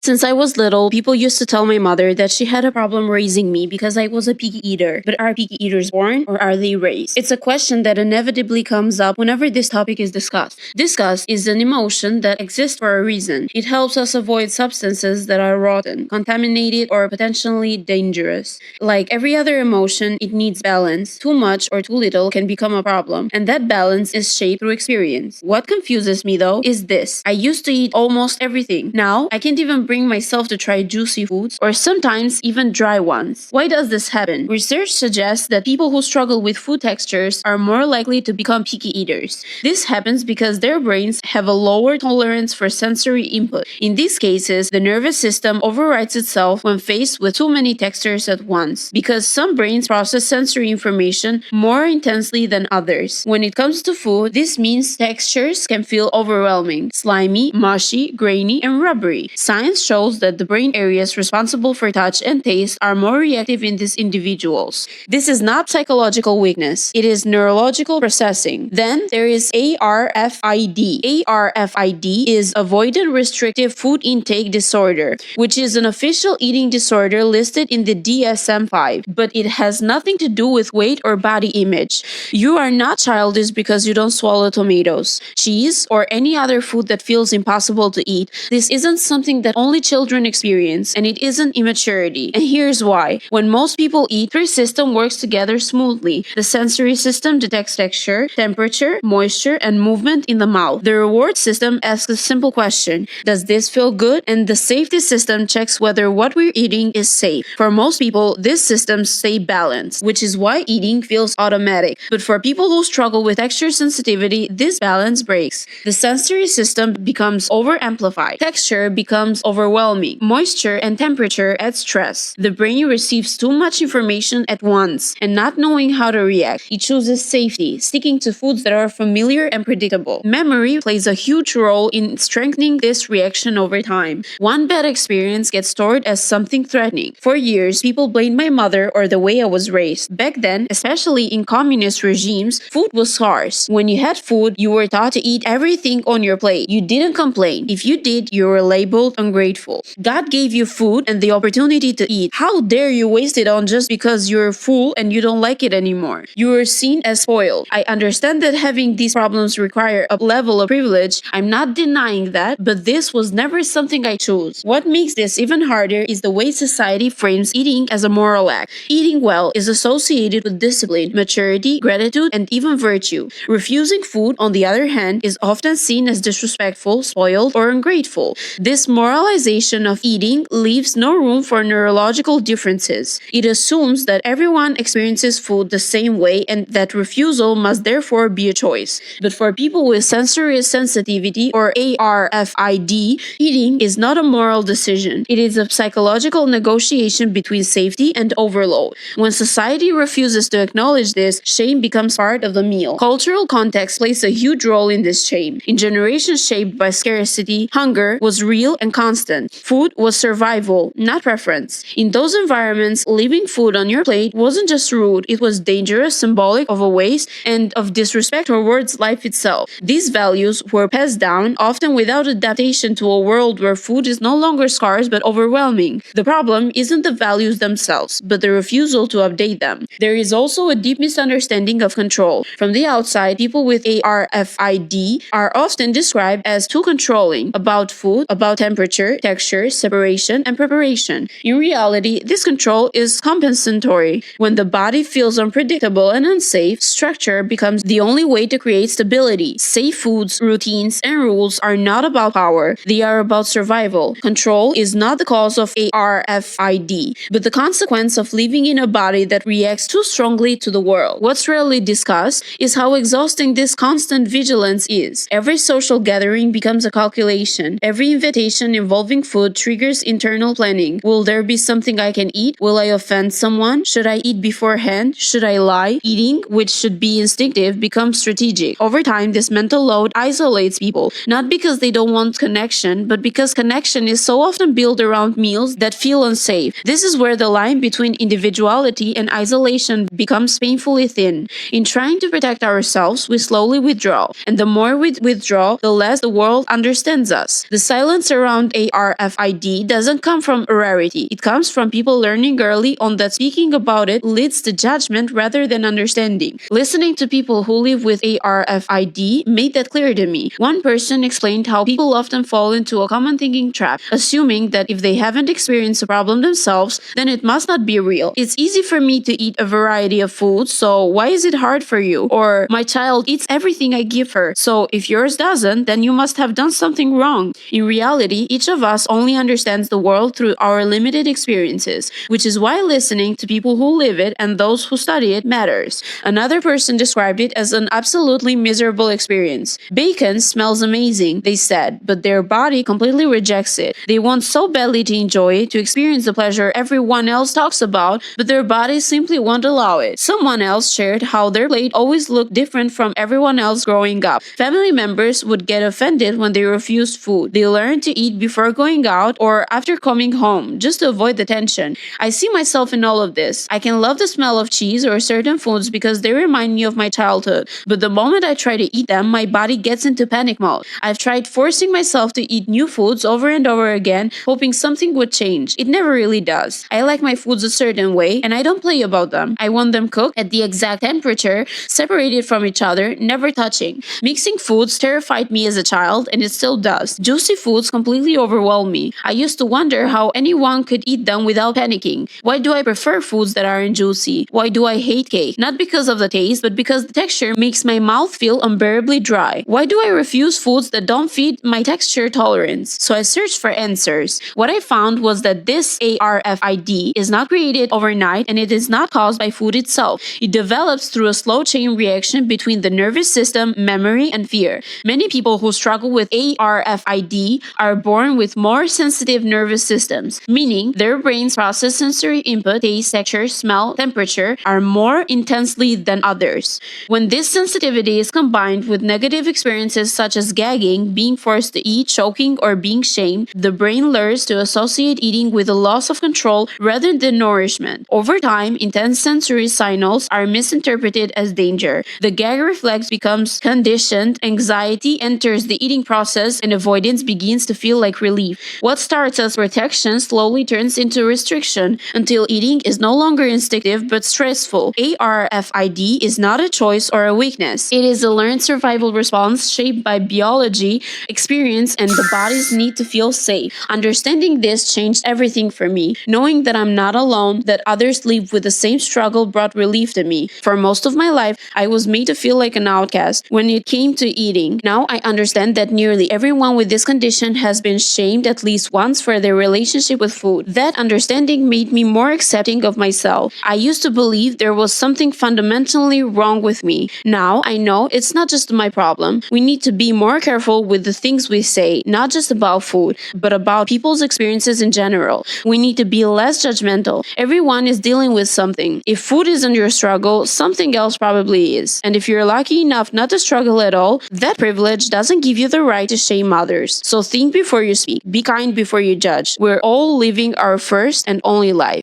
Since I was little, people used to tell my mother that she had a problem raising me because I was a picky eater. But are picky eaters born or are they raised? It's a question that inevitably comes up whenever this topic is discussed. Disgust is an emotion that exists for a reason. It helps us avoid substances that are rotten, contaminated, or potentially dangerous. Like every other emotion, it needs balance. Too much or too little can become a problem, and that balance is shaped through experience. What confuses me though is this. I used to eat almost everything. Now, I can't even bring myself to try juicy foods or sometimes even dry ones. Why does this happen? Research suggests that people who struggle with food textures are more likely to become picky eaters. This happens because their brains have a lower tolerance for sensory input. In these cases, the nervous system overrides itself when faced with too many textures at once, because some brains process sensory information more intensely than others. When it comes to food, this means textures can feel overwhelming, slimy, mushy, grainy, and rubbery. Science shows that the brain areas responsible for touch and taste are more reactive in these individuals. This is not psychological weakness, it is neurological processing. Then there is ARFID. ARFID is Avoidant Restrictive Food Intake Disorder, which is an official eating disorder listed in the DSM-5, but it has nothing to do with weight or body image. You are not childish because you don't swallow tomatoes, cheese, or any other food that feels impossible to eat. This isn't something that only children experience, and it isn't immaturity. And here's why. When most people eat, three systems work together smoothly. The sensory system detects texture, temperature, moisture, and movement in the mouth. The reward system asks a simple question: does this feel good? And the safety system checks whether what we're eating is safe. For most people, these systems stay balanced, which is why eating feels automatic. But for people who struggle with texture sensitivity, this balance breaks. The sensory system becomes over-amplified. Texture becomes overwhelming. Moisture and temperature add stress. The brain receives too much information at once, and not knowing how to react, it chooses safety, sticking to foods that are familiar and predictable. Memory plays a huge role in strengthening this reaction over time. One bad experience gets stored as something threatening. For years, people blamed my mother or the way I was raised. Back then, especially in communist regimes, food was scarce. When you had food, you were taught to eat everything on your plate. You didn't complain. If you did, you were labeled ungrateful. God gave you food and the opportunity to eat. How dare you waste it on just because you're full and you don't like it anymore? You were seen as spoiled. I understand that having these problems require a level of privilege. I'm not denying that, but this was never something I chose. What makes this even harder is the way society frames eating as a moral act. Eating well is associated with discipline, maturity, gratitude, and even virtue. Refusing food, on the other hand, is often seen as disrespectful, spoiled, or ungrateful. This moralization of eating leaves no room for neurological differences. It assumes that everyone experiences food the same way and that refusal must therefore be a choice. But for people with sensory sensitivity or ARFID, eating is not a moral decision. It is a psychological negotiation between safety and overload. When society refuses to acknowledge this, shame becomes part of the meal. Cultural context plays a huge role in this shame. In generations shaped by scarcity, hunger was real and constant. Food was survival, not preference. In those environments, leaving food on your plate wasn't just rude, it was dangerous, symbolic of a waste, and of disrespect towards life itself. These values were passed down, often without adaptation to a world where food is no longer scarce but overwhelming. The problem isn't the values themselves, but the refusal to update them. There is also a deep misunderstanding of control. From the outside, people with ARFID are often described as too controlling about food, about temperature, texture, separation, and preparation. In reality, this control is compensatory. When the body feels unpredictable and unsafe, structure becomes the only way to create stability. Safe foods, routines, and rules are not about power. They are about survival. Control is not the cause of ARFID, but the consequence of living in a body that reacts too strongly to the world. What's rarely discussed is how exhausting this constant vigilance is. Every social gathering becomes a calculation. Every invitation involving food triggers internal planning. Will there be something I can eat? Will I offend someone? Should I eat beforehand? Should I lie? Eating, which should be instinctive, becomes strategic. Over time, this mental load isolates people, not because they don't want connection, but because connection is so often built around meals that feel unsafe. This is where the line between individuality and isolation becomes painfully thin. In trying to protect ourselves, we slowly withdraw, and the more we withdraw, the less the world understands us. The silence around ARFID doesn't come from rarity. It comes from people learning early on that speaking about it leads to judgment rather than understanding. Listening to people who live with ARFID made that clear to me. One person explained how people often fall into a common thinking trap, assuming that if they haven't experienced a problem themselves, then it must not be real. It's easy for me to eat a variety of foods, so why is it hard for you? Or my child eats everything I give her, so if yours doesn't, then you must have done something wrong. In reality, each of us only understands the world through our limited experiences, which is why listening to people who live it and those who study it matters. Another person described it as an absolutely miserable experience. Bacon smells amazing, they said, but their body completely rejects it. They want so badly to enjoy it, to experience the pleasure everyone else talks about, but their bodies simply won't allow it. Someone else shared how their plate always looked different from everyone else growing up. Family members would get offended when they refused food. They learned to eat before going out or after coming home, just to avoid the tension. I see myself in all of this. I can love the smell of cheese or certain foods because they remind me of my childhood, but the moment I try to eat them, my body gets into panic mode. I've tried forcing myself to eat new foods over and over again, hoping something would change. It never really does. I like my foods a certain way, and I don't play about them. I want them cooked at the exact temperature, separated from each other, never touching. Mixing foods terrified me as a child, and it still does. Juicy foods completely overwhelm me. I used to wonder how anyone could eat them without panicking. Why do I prefer foods that aren't juicy? Why do I hate cake? Not because of the taste, but because the texture makes my mouth feel unbearably dry. Why do I refuse foods that don't fit my texture tolerance? So I searched for answers. What I found was that this ARFID is not created overnight, and it is not caused by food itself. It develops through a slow chain reaction between the nervous system, memory, and fear. Many people who struggle with ARFID are born with more sensitive nervous systems, meaning their brains process sensory input, taste, texture, smell, temperature, are more intensely than others. When this sensitivity is combined with negative experiences such as gagging, being forced to eat, choking, or being shamed, the brain learns to associate eating with a loss of control rather than nourishment. Over time, intense sensory signals are misinterpreted as danger. The gag reflex becomes conditioned, anxiety enters the eating process, and avoidance begins to feel like relief. What starts as protection slowly turns into restriction until eating is no longer instinctive but stressful. ARFID is not a choice or a weakness. It is a learned survival response shaped by biology, experience, and the body's need to feel safe. Understanding this changed everything for me. Knowing that I'm not alone, that others live with the same struggle brought relief to me. For most of my life, I was made to feel like an outcast when it came to eating. Now I understand that nearly everyone with this condition has been shamed at least once for their relationship with food. That understanding made me more accepting of myself. I used to believe there was something fundamentally wrong with me. Now I know it's not just my problem. We need to be more careful with the things we say, not just about food, but about people's experiences in general. We need to be less judgmental. Everyone is dealing with something. If food isn't your struggle, something else probably is. And if you're lucky enough not to struggle at all, that privilege doesn't give you the right to shame others. So think before you speak. Be kind before you judge. We're all living our first and only life.